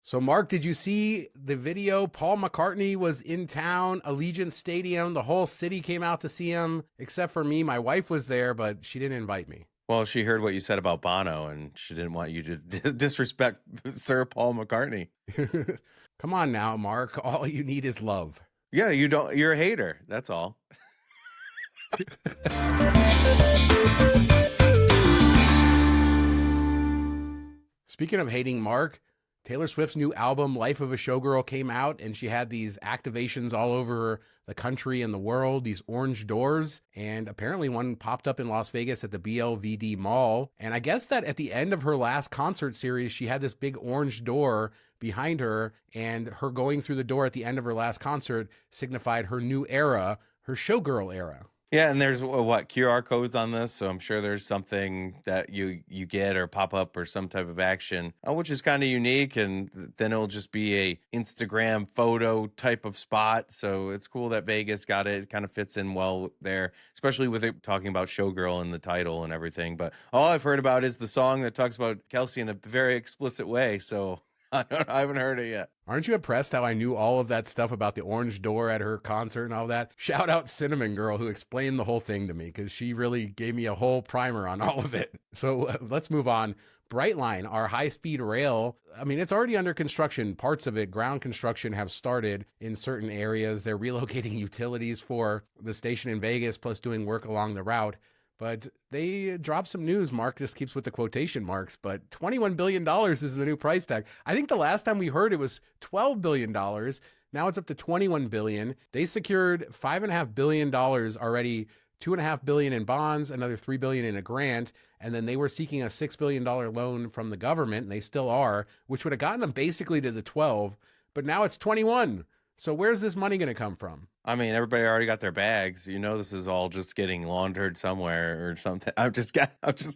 So, Mark, did you see the video? Paul McCartney was in town, Allegiant Stadium. The whole city came out to see him, except for me. My wife was there, but she didn't invite me. Well, she heard what you said about Bono, and she didn't want you to disrespect Sir Paul McCartney. Come on now, Mark. All you need is love. Yeah, you don't. You're a hater. That's all. Speaking of hating Mark, Taylor Swift's new album, Life of a Showgirl, came out, and she had these activations all over the country and the world, these orange doors. And apparently one popped up in Las Vegas at the BLVD Mall. And I guess that at the end of her last concert series, she had this big orange door behind her, and her going through the door at the end of her last concert signified her new era, her showgirl era. Yeah, and there's what QR codes on this, so I'm sure there's something that you get or pop up or some type of action, which is kind of unique. And then it'll just be a Instagram photo type of spot. So it's cool that Vegas got it. It kind of fits in well there, especially with it talking about showgirl in the title and everything. But all I've heard about is the song that talks about Kelsey in a very explicit way. So I haven't heard it yet. Aren't you impressed how I knew all of that stuff about the orange door at her concert and all that? Shout out Cinnamon Girl, who explained the whole thing to me, because she really gave me a whole primer on all of it. So let's move on. Brightline, our high-speed rail, I mean, it's already under construction. Parts of it, ground construction, have started in certain areas. They're relocating utilities for the station in Vegas, plus doing work along the route. But they dropped some news. Mark just keeps with the quotation marks, but $21 billion is the new price tag. I think the last time we heard it was $12 billion. Now it's up to $21 billion. They secured $5.5 billion already, $2.5 billion in bonds, another $3 billion in a grant. And then they were seeking a $6 billion loan from the government, and they still are, which would have gotten them basically to the 12, but now it's 21. So where's this money going to come from? I mean, everybody already got their bags. You know, this is all just getting laundered somewhere or something. I'm just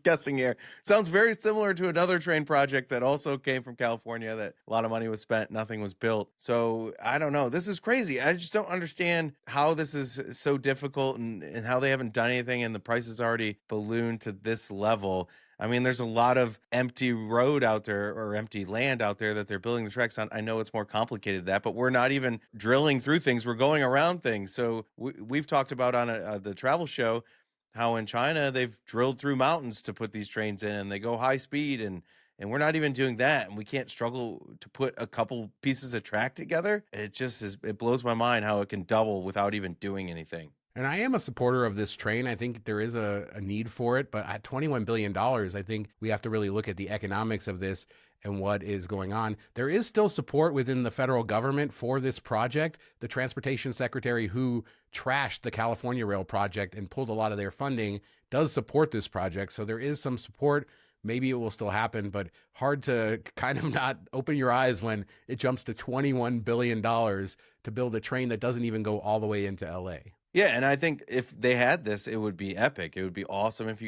guessing here. Sounds very similar to another train project that also came from California that a lot of money was spent, nothing was built. So I don't know. This is crazy. I just don't understand how this is so difficult and how they haven't done anything and the price is already ballooned to this level. I mean, there's a lot of empty road out there or empty land out there that they're building the tracks on. I know it's more complicated than that, but we're not even drilling through things. We're going around things. So we've talked about on the travel show how in China they've drilled through mountains to put these trains in, and they go high speed, and we're not even doing that. And we can't struggle to put a couple pieces of track together. It just is, it blows my mind how it can double without even doing anything. And I am a supporter of this train. I think there is a need for it, but at $21 billion, I think we have to really look at the economics of this and what is going on. There is still support within the federal government for this project. The transportation secretary who trashed the California Rail project and pulled a lot of their funding does support this project. So there is some support. Maybe it will still happen, but hard to kind of not open your eyes when it jumps to $21 billion to build a train that doesn't even go all the way into LA. Yeah, and I think if they had this, it would be epic. It would be awesome if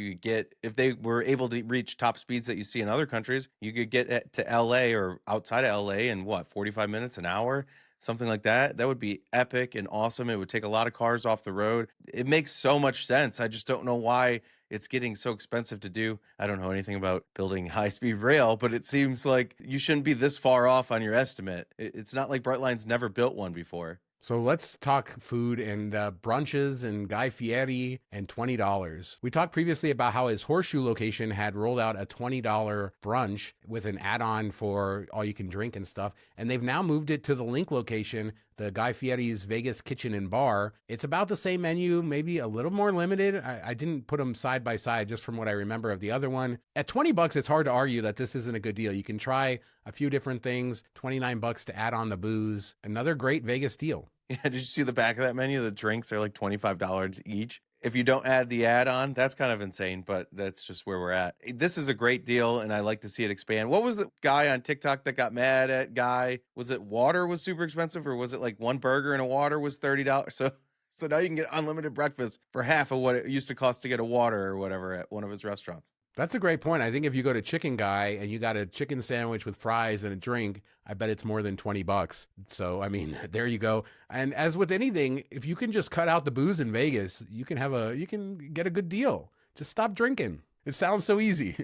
they were able to reach top speeds that you see in other countries. You could get to LA or outside of LA in 45 minutes, an hour, something like that. That would be epic and awesome. It would take a lot of cars off the road. It makes so much sense. I just don't know why it's getting so expensive to do. I don't know anything about building high-speed rail, but it seems like you shouldn't be this far off on your estimate. It's not like Brightline's never built one before. So let's talk food and brunches and Guy Fieri and $20. We talked previously about how his Horseshoe location had rolled out a $20 brunch with an add-on for all you can drink and stuff. And they've now moved it to the Link location, the Guy Fieri's Vegas Kitchen and Bar. It's about the same menu, maybe a little more limited. I didn't put them side by side just from what I remember of the other one. At $20, it's hard to argue that this isn't a good deal. You can try a few different things, $29 to add on the booze. Another great Vegas deal. Yeah, did you see the back of that menu? The drinks are like $25 each. If you don't add the add-on, that's kind of insane, but that's just where we're at. This is a great deal, and I like to see it expand. What was the guy on TikTok that got mad at Guy? Was it water was super expensive, or was it like one burger and a water was $30? So now you can get unlimited breakfast for half of what it used to cost to get a water or whatever at one of his restaurants. That's a great point. I think if you go to Chicken Guy and you got a chicken sandwich with fries and a drink, I bet it's more than $20. So, I mean, there you go. And as with anything, if you can just cut out the booze in Vegas, you can get a good deal. Just stop drinking. It sounds so easy.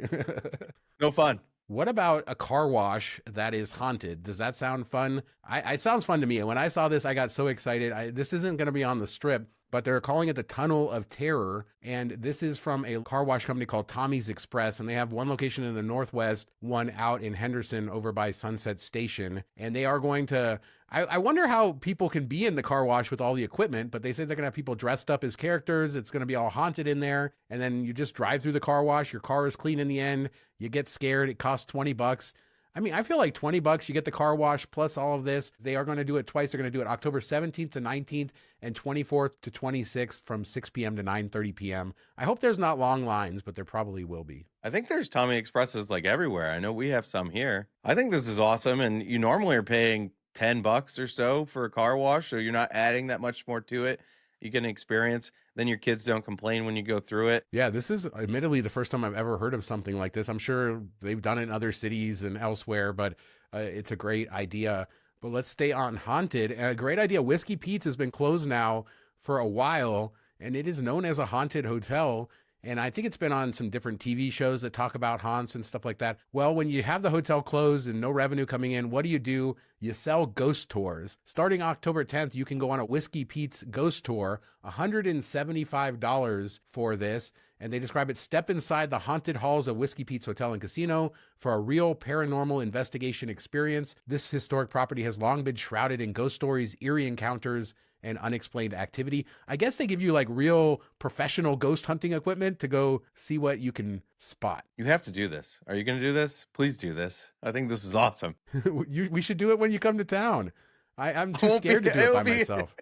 No fun. What about a car wash that is haunted? Does that sound fun? It sounds fun to me. And when I saw this, I got so excited. This isn't going to be on the strip, but they're calling it the Tunnel of Terror. And this is from a car wash company called Tommy's Express. And they have one location in the Northwest, one out in Henderson over by Sunset Station. And they are going to, I wonder how people can be in the car wash with all the equipment, but they say they're going to have people dressed up as characters. It's going to be all haunted in there. And then you just drive through the car wash. Your car is clean in the end. You get scared. It costs $20. I mean, I feel like $20, you get the car wash plus all of this. They are going to do it twice. They're going to do it October 17th to 19th and 24th to 26th from 6 p.m. to 9:30 p.m. I hope there's not long lines, but there probably will be. I think there's Tommy Expresses like everywhere. I know we have some here. I think this is awesome. And you normally are paying $10 or so for a car wash, so you're not adding that much more to it. You get an experience. Then your kids don't complain when you go through it. Yeah, this is admittedly the first time I've ever heard of something like this. I'm sure they've done it in other cities and elsewhere, but it's a great idea. But let's stay on haunted. A great idea. Whiskey Pete's has been closed now for a while, and it is known as a haunted hotel. And I think it's been on some different TV shows that talk about haunts and stuff like that. Well, when you have the hotel closed and no revenue coming in, what do? You sell ghost tours. Starting October 10th, you can go on a Whiskey Pete's ghost tour, $175 for this. And they describe it: step inside the haunted halls of Whiskey Pete's Hotel and Casino for a real paranormal investigation experience. This historic property has long been shrouded in ghost stories, eerie encounters, and unexplained activity. I guess they give you like real professional ghost hunting equipment to go see what you can spot. You have to do this. Are you going to do this? Please do this. I think this is awesome. We should do it when you come to town. I'm too scared to do it by myself.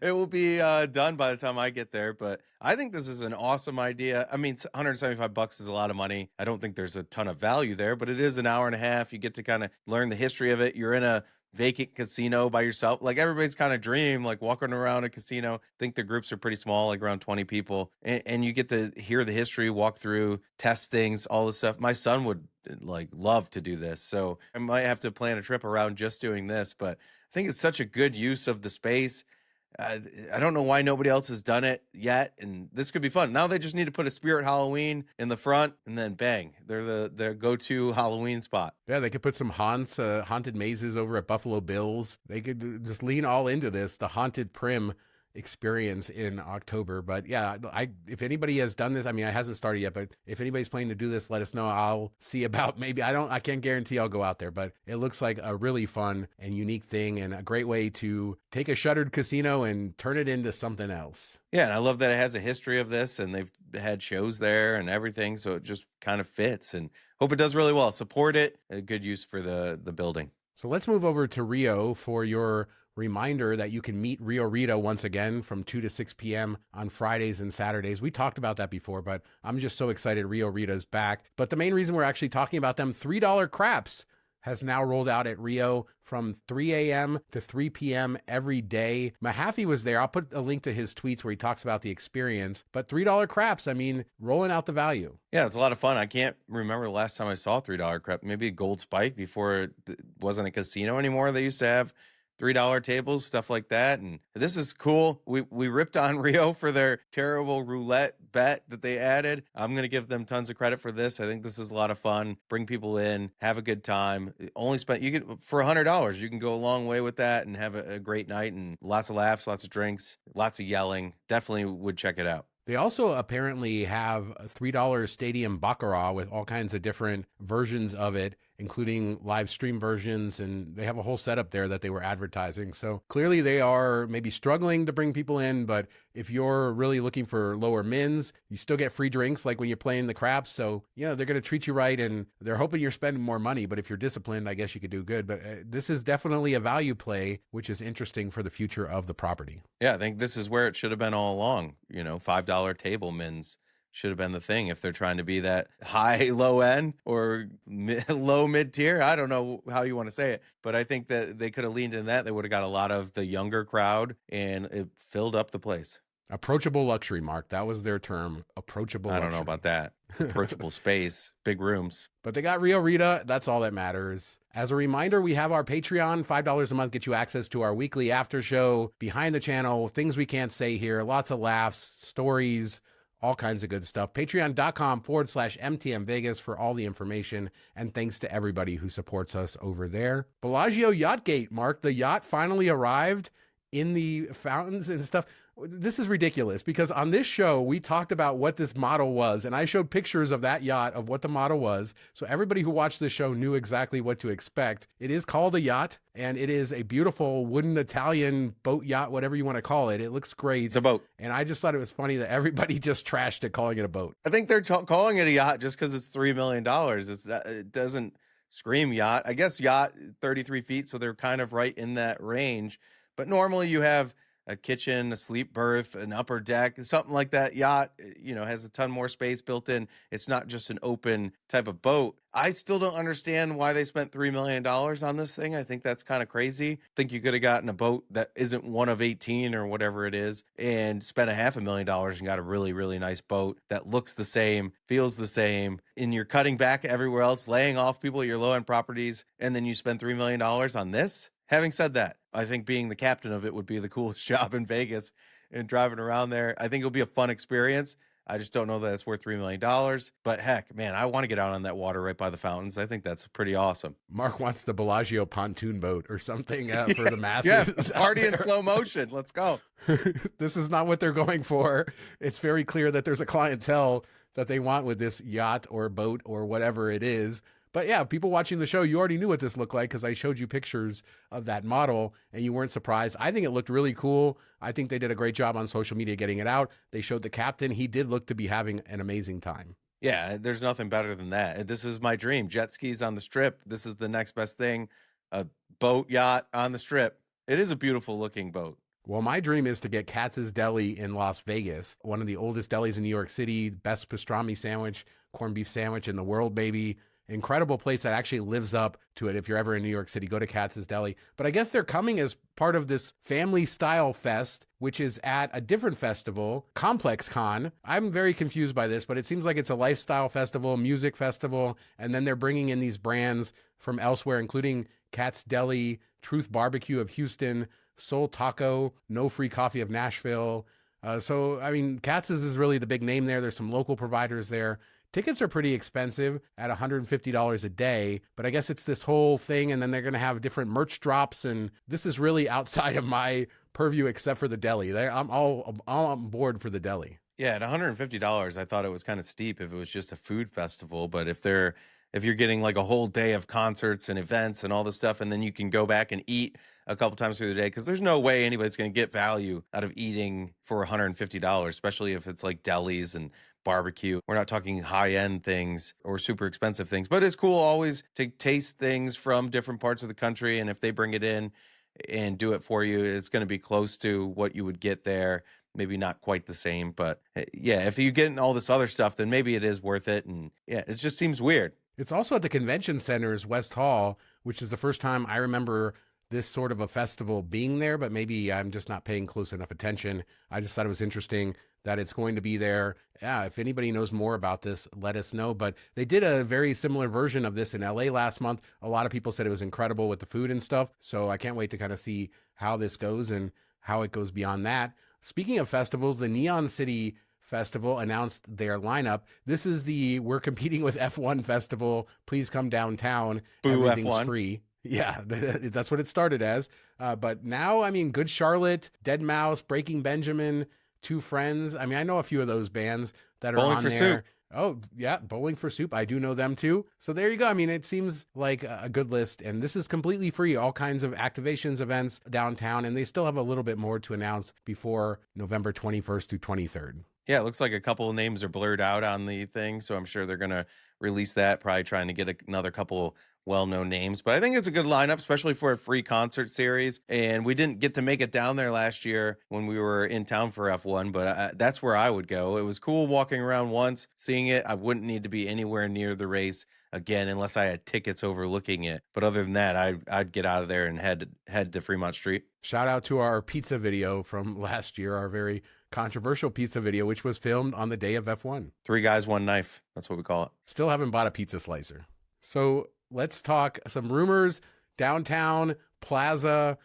It will be done by the time I get there, but I think this is an awesome idea. I mean, $175 is a lot of money. I don't think there's a ton of value there, but it is an hour and a half. You get to kind of learn the history of it. You're in a vacant casino by yourself, like everybody's kind of dream, like walking around a casino. I think the groups are pretty small, like around 20 people, and you get to hear the history, walk through, test things, all this stuff. My son would like love to do this, so I might have to plan a trip around just doing this, but I think it's such a good use of the space. I don't know why nobody else has done it yet, and this could be fun. Now they just need to put a Spirit Halloween in the front, and then bang, they're the go-to Halloween spot. Yeah, they could put some haunted mazes over at Buffalo Bill's. They could just lean all into this, the Haunted Prim experience in October. But yeah, if anybody has done this, I mean, it hasn't started yet, but if anybody's planning to do this, let us know. I'll see about, maybe I can't guarantee I'll go out there, but it looks like a really fun and unique thing and a great way to take a shuttered casino and turn it into something else. Yeah, and I love that it has a history of this, and they've had shows there and everything, so it just kind of fits, and hope it does really well. Support it. A good use for the building. So let's move over to Rio for your reminder that you can meet Rio Rita once again from 2 to 6 p.m. on Fridays and Saturdays. We talked about that before, but I'm just so excited Rio Rita's back. But the main reason we're actually talking about them, $3 craps has now rolled out at Rio from 3 a.m. to 3 p.m. every day. Mahaffey was there. I'll put a link to his tweets where he talks about the experience. But $3 craps, I mean, rolling out the value. Yeah, it's a lot of fun. I can't remember the last time I saw $3 crap. Maybe a Gold Spike before it wasn't a casino anymore. They used to have $3 tables, stuff like that. And this is cool. We ripped on Rio for their terrible roulette bet that they added. I'm going to give them tons of credit for this. I think this is a lot of fun. Bring people in, have a good time. Only spend, you can, for $100, you can go a long way with that and have a great night and lots of laughs, lots of drinks, lots of yelling. Definitely would check it out. They also apparently have a $3 stadium baccarat with all kinds of different versions of it, including live stream versions, and they have a whole setup there that they were advertising. So clearly they are maybe struggling to bring people in, but if you're really looking for lower mins, you still get free drinks like when you're playing the craps. So, you know, they're going to treat you right, and they're hoping you're spending more money, but if you're disciplined, I guess you could do good. But this is definitely a value play, which is interesting for the future of the property. Yeah, I think this is where it should have been all along. You know, $5 table mins should have been the thing if they're trying to be that high low end or low mid tier. I don't know how you want to say it, but I think that they could have leaned in that. They would have got a lot of the younger crowd, and it filled up the place. Approachable luxury, Mark. That was their term. Approachable luxury. I don't know about that. Approachable space, big rooms. But they got Rio Rita. That's all that matters. As a reminder, we have our Patreon. $5 a month gets you access to our weekly after show, behind the channel, things we can't say here, lots of laughs, stories, all kinds of good stuff. Patreon.com/MTM Vegas for all the information. And thanks to everybody who supports us over there. Bellagio Yacht Gate, Mark. The yacht finally arrived in the fountains and stuff. This is ridiculous because on this show, we talked about what this model was, and I showed pictures of that yacht of what the model was. So everybody who watched this show knew exactly what to expect. It is called a yacht, and it is a beautiful wooden Italian boat yacht, whatever you want to call it. It looks great. It's a boat. And I just thought it was funny that everybody just trashed it, calling it a boat. I think they're calling it a yacht just because it's $3 million. It doesn't scream yacht. I guess yacht, 33 feet, so they're kind of right in that range. But normally you have a kitchen, a sleep berth, an upper deck, something like that. Yacht, has a ton more space built in. It's not just an open type of boat. I still don't understand why they spent $3 million on this thing. I think that's kind of crazy. I think you could have gotten a boat that isn't one of 18 or whatever it is and spent $500,000 and got a really, really nice boat that looks the same, feels the same, and you're cutting back everywhere else, laying off people at your low-end properties, and then you spend $3 million on this? Having said that, I think being the captain of it would be the coolest job in Vegas and driving around there. I think it'll be a fun experience. I just don't know that it's worth $3 million. But heck, man, I want to get out on that water right by the fountains. I think that's pretty awesome. Mark wants the Bellagio pontoon boat or something for the masses. Yeah, party in slow motion. Let's go. This is not what they're going for. It's very clear that there's a clientele that they want with this yacht or boat or whatever it is. But yeah, people watching the show, you already knew what this looked like because I showed you pictures of that model and you weren't surprised. I think it looked really cool. I think they did a great job on social media getting it out. They showed the captain. He did look to be having an amazing time. Yeah, there's nothing better than that. This is my dream. Jet skis on the Strip. This is the next best thing. A boat yacht on the Strip. It is a beautiful looking boat. Well, my dream is to get Katz's Deli in Las Vegas, one of the oldest delis in New York City, best pastrami sandwich, corned beef sandwich in the world, baby. Incredible place that actually lives up to it. If you're ever in New York City, go to Katz's Deli. But I guess they're coming as part of this family style fest, which is at a different festival, Complex Con. I'm very confused by this, but it seems like it's a lifestyle festival, music festival, and then they're bringing in these brands from elsewhere, including Katz's Deli, Truth Barbecue of Houston, Soul Taco, No Free Coffee of Nashville. Katz's is really the big name there. There's some local providers there. Tickets are pretty expensive at $150 a day, but I guess it's this whole thing, and then they're going to have different merch drops, and this is really outside of my purview except for the deli. I'm all on board for the deli. Yeah, at $150, I thought it was kind of steep if it was just a food festival, but if you're getting like a whole day of concerts and events and all this stuff, and then you can go back and eat a couple times through the day, because there's no way anybody's going to get value out of eating for $150, especially if it's like delis and barbecue. We're not talking high-end things or super expensive things, but it's cool always to taste things from different parts of the country, and if they bring it in and do it for you, it's going to be close to what you would get there. Maybe not quite the same, but yeah, if you get all this other stuff, then maybe it is worth it. And yeah, it just seems weird. It's also at the Convention Center's West Hall, which is the first time I remember this sort of a festival being there, but maybe I'm just not paying close enough attention. I just thought it was interesting that it's going to be there. Yeah, if anybody knows more about this, let us know. But they did a very similar version of this in LA last month. A lot of people said it was incredible with the food and stuff. So I can't wait to kind of see how this goes and how it goes beyond that. Speaking of festivals, the Neon City Festival announced their lineup. This is the We're Competing with F1 Festival. Please come downtown. Boo, everything's F1. Free. Yeah, that's what it started as. But now, Good Charlotte, Dead Mouse, Breaking Benjamin, Two Friends. I know a few of those bands that are Bowling on for there. Soup. Oh, yeah, Bowling for Soup. I do know them too. So there you go. It seems like a good list. And this is completely free. All kinds of activations, events downtown. And they still have a little bit more to announce before November 21st through 23rd. Yeah, it looks like a couple of names are blurred out on the thing, so I'm sure they're going to release that, probably trying to get another couple well-known names. But I think it's a good lineup, especially for a free concert series. And we didn't get to make it down there last year when we were in town for F1, but that's where I would go. It was cool walking around once, seeing it. I wouldn't need to be anywhere near the race again unless I had tickets overlooking it. But other than that, I'd get out of there and head to Fremont Street. Shout out to our pizza video from last year, our very controversial pizza video, which was filmed on the day of F1. 3 guys, 1 knife. That's what we call it. Still haven't bought a pizza slicer. So let's talk some rumors. Downtown, Plaza,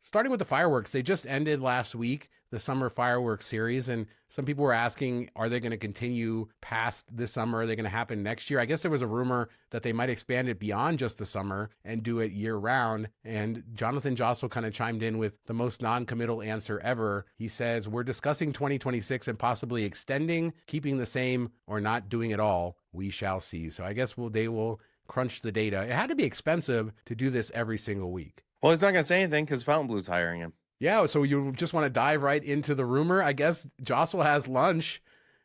starting with the fireworks. They just ended last week. the summer fireworks series. And some people were asking, are they going to continue past this summer? Are they going to happen next year? I guess there was a rumor that they might expand it beyond just the summer and do it year round. And Jonathan Jossel kind of chimed in with the most non-committal answer ever. He says, we're discussing 2026 and possibly extending, keeping the same, or not doing it all. We shall see. So I guess they will crunch the data. It had to be expensive to do this every single week. Well, he's not going to say anything because Fontainebleau's hiring him. Yeah, so you just want to dive right into the rumor. I guess Jossel has lunch.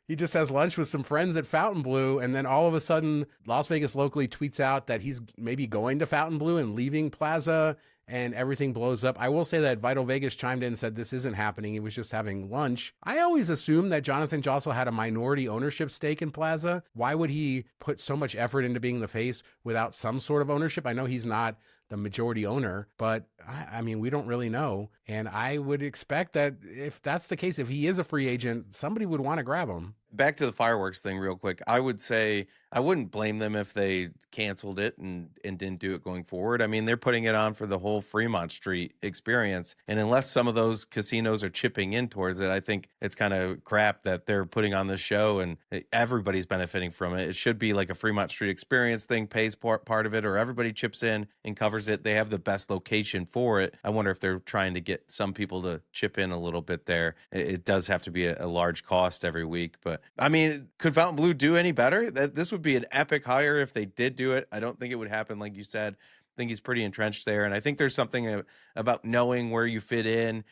He just has lunch with some friends at Fontainebleau, and then all of a sudden, Las Vegas locally tweets out that he's maybe going to Fontainebleau and leaving Plaza, and everything blows up. I will say that Vital Vegas chimed in and said this isn't happening. He was just having lunch. I always assumed that Jonathan Jossel had a minority ownership stake in Plaza. Why would he put so much effort into being the face without some sort of ownership? I know he's not the majority owner, but I mean, we don't really know. And I would expect that if that's the case, if he is a free agent, somebody would want to grab him. Back to the fireworks thing real quick. I would say I wouldn't blame them if they canceled it and didn't do it going forward. I mean, they're putting it on for the whole Fremont Street experience. And unless some of those casinos are chipping in towards it, I think it's kind of crap that they're putting on this show and everybody's benefiting from it. It should be like a Fremont Street experience thing, pays part of it, or everybody chips in and covers it. They have the best location for it. I wonder if they're trying to get some people to chip in a little bit there. It does have to be a large cost every week. But I mean, could Fontainebleau do any better? This would be an epic hire if they did do it. I don't think it would happen, like you said. I think he's pretty entrenched there, and I think there's something about knowing where you fit in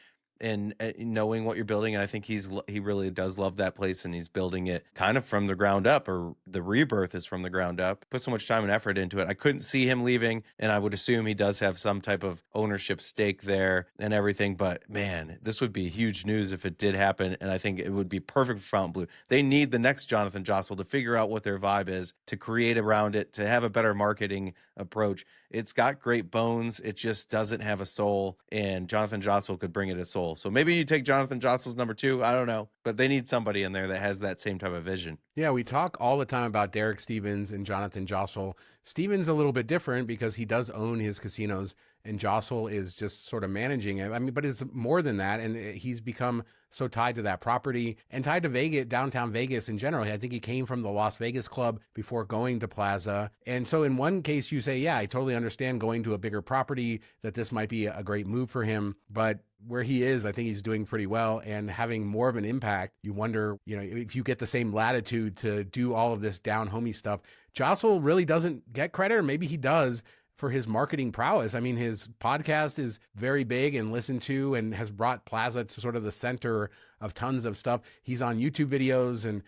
and knowing what you're building. And I think he really does love that place, and he's building it kind of from the ground up, or the rebirth is from the ground up. Put so much time and effort into it. I couldn't see him leaving, and I would assume he does have some type of ownership stake there and everything. But man, this would be huge news if it did happen, and I think it would be perfect for Fontainebleau. They need the next Jonathan Jossel to figure out what their vibe is, to create around it, to have a better marketing approach. It's got great bones. It just doesn't have a soul, and Jonathan Jossel could bring it a soul. So maybe you take Jonathan Jossel's number 2. I don't know, but they need somebody in there that has that same type of vision. Yeah, we talk all the time about Derek Stevens and Jonathan Jossel. Stevens a little bit different because he does own his casinos, and Jossel is just sort of managing it. I mean, but it's more than that, and he's become so tied to that property and tied to Vegas, downtown Vegas in general. I think he came from the Las Vegas club before going to Plaza. And so in one case you say, yeah, I totally understand going to a bigger property, that this might be a great move for him. But where he is, I think he's doing pretty well and having more of an impact. You wonder, if you get the same latitude to do all of this down homey stuff. Jossel really doesn't get credit, or maybe he does, for his marketing prowess. I mean, his podcast is very big and listened to and has brought Plaza to sort of the center of tons of stuff. He's on YouTube videos and,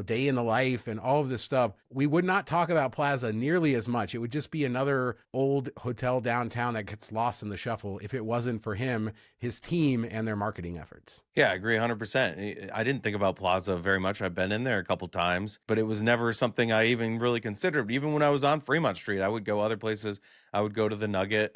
day in the life and all of this stuff. We would not talk about Plaza nearly as much. It would just be another old hotel downtown that gets lost in the shuffle if it wasn't for him, his team, and their marketing efforts. Yeah, I agree 100%. I didn't think about Plaza very much. I've been in there a couple times, but it was never something I even really considered. Even when I was on Fremont Street, I would go other places. I would go to the Nugget,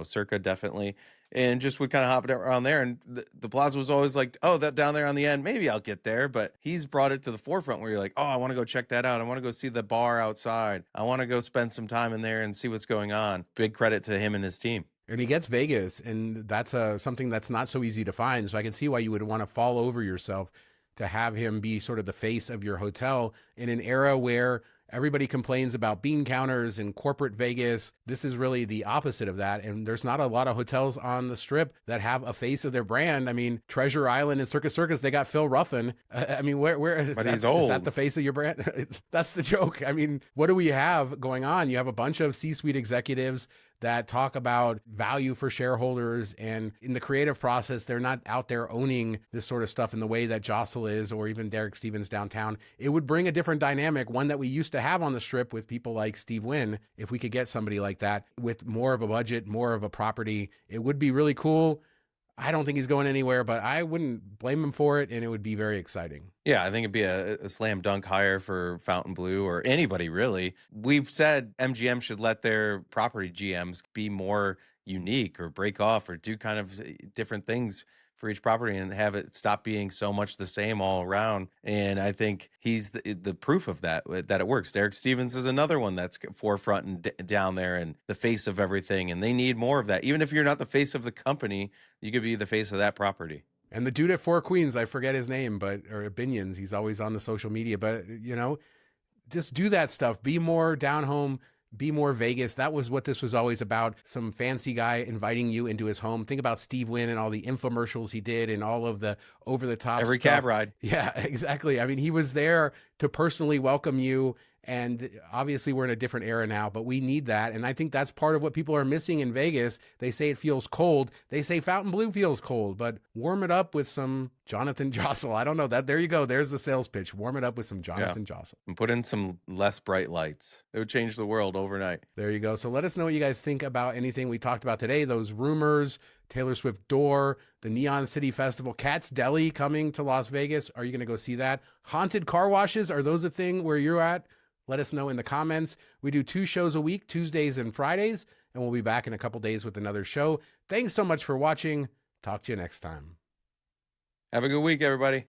Circa definitely, and just would kind of hop around there. And the Plaza was always like, oh, that down there on the end, maybe I'll get there. But he's brought it to the forefront where you're like, oh, I want to go check that out. I want to go see the bar outside. I want to go spend some time in there and see what's going on. Big credit to him and his team. And he gets Vegas, and that's something that's not so easy to find. So I can see why you would want to fall over yourself to have him be sort of the face of your hotel in an era where everybody complains about bean counters and corporate Vegas. This is really the opposite of that. And there's not a lot of hotels on the Strip that have a face of their brand. I mean, Treasure Island and Circus Circus, they got Phil Ruffin. I mean, where but he's old. Is that the face of your brand? That's the joke. I mean, what do we have going on? You have a bunch of C-suite executives that talk about value for shareholders, and in the creative process, they're not out there owning this sort of stuff in the way that Jossel is, or even Derek Stevens downtown. It would bring a different dynamic, one that we used to have on the Strip with people like Steve Wynn. If we could get somebody like that with more of a budget, more of a property, it would be really cool. I don't think he's going anywhere, but I wouldn't blame him for it, and it would be very exciting. Yeah, I think it'd be a slam dunk hire for Fontainebleau or anybody, really. We've said MGM should let their property GMs be more unique or break off or do kind of different things for each property and have it stop being so much the same all around. And I think he's the proof of that it works. Derek Stevens is another one that's forefront and down there and the face of everything. And they need more of that. Even if you're not the face of the company, you could be the face of that property. And the dude at Four Queens, I forget his name, or Binions, he's always on the social media, but just do that stuff. Be more down home. Be more Vegas. That was what this was always about. Some fancy guy inviting you into his home. Think about Steve Wynn and all the infomercials he did and all of the over-the-top Every stuff. cab ride. Yeah, exactly. I mean, he was there to personally welcome you. And obviously we're in a different era now, but we need that. And I think that's part of what people are missing in Vegas. They say it feels cold. They say Fontainebleau feels cold, but warm it up with some Jonathan Jossel. I don't know that. There you go. There's the sales pitch. Warm it up with some Jonathan Jossel. And put in some less bright lights. It would change the world overnight. There you go. So let us know what you guys think about anything we talked about today. Those rumors, Taylor Swift door, the Neon City Festival, Katz Deli coming to Las Vegas. Are you going to go see that? Haunted car washes. Are those a thing where you're at? Let us know in the comments. We do 2 shows a week, Tuesdays and Fridays, and we'll be back in a couple days with another show. Thanks so much for watching. Talk to you next time. Have a good week, everybody.